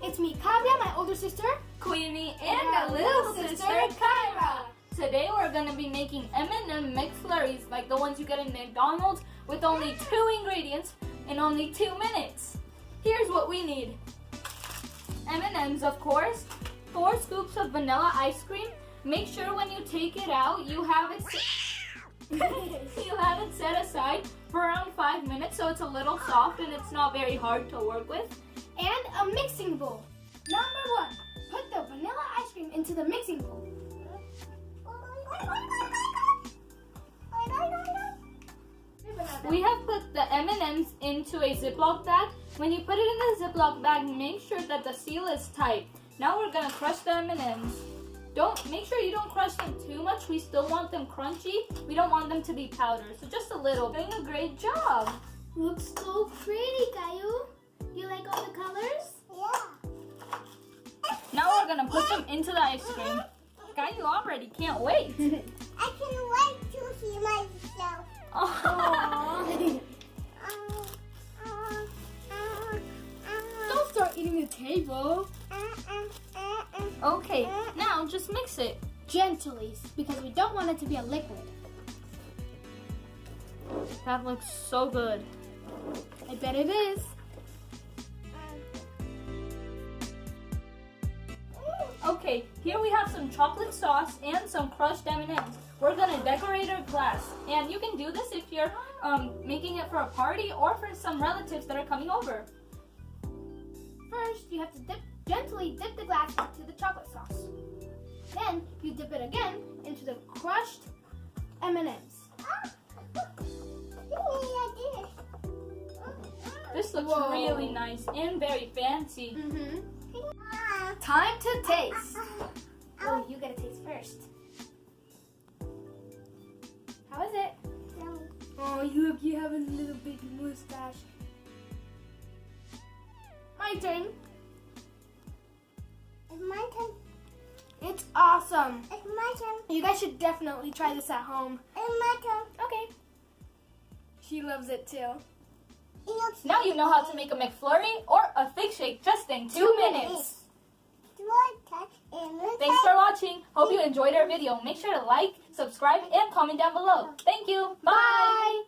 It's me, Kavya, my older sister, Queenie, and my little sister, Kavya. Today we're going to be making M&M McFlurries like the ones you get in McDonald's with only 2 ingredients in only 2 minutes. Here's what we need. M&M's, of course, 4 scoops of vanilla ice cream. Make sure when you take it out, you have it set aside for around 5 minutes so it's a little soft and it's not very hard to work with. And a mixing bowl. Number 1, put the vanilla ice cream into the mixing bowl. We have put the M&Ms into a Ziploc bag. When you put it in the Ziploc bag, make sure that the seal is tight. Now we're gonna crush the M&Ms. Make sure you don't crush them too much. We still want them crunchy. We don't want them to be powder, so just a little. Doing a great job. Looks so pretty, Caillou. You like all the colors? Yeah. Now we're gonna put them into the ice cream. Caillou already can't wait. I can wait to see myself. Don't start eating the table. Okay, now just mix it. Gently, because we don't want it to be a liquid. That looks so good. I bet it is. Okay, here we have some chocolate sauce and some crushed M&Ms. We're gonna decorate our glass. And you can do this if you're making it for a party or for some relatives that are coming over. First, you have to gently dip the glass into the chocolate sauce. Then, you dip it again into the crushed M&Ms. This looks really nice and very fancy. Time to taste. Oh, you gotta taste first. How is it? Oh, look, you have a little baby mustache. My turn. It's my turn. It's awesome. It's my turn. You guys should definitely try this at home. It's my turn. Okay. She loves it too. Now you know how to make a McFlurry or a fig shake just in 2 minutes. Thanks for watching. Hope you enjoyed our video. Make sure to like, subscribe, and comment down below. Thank you. Bye.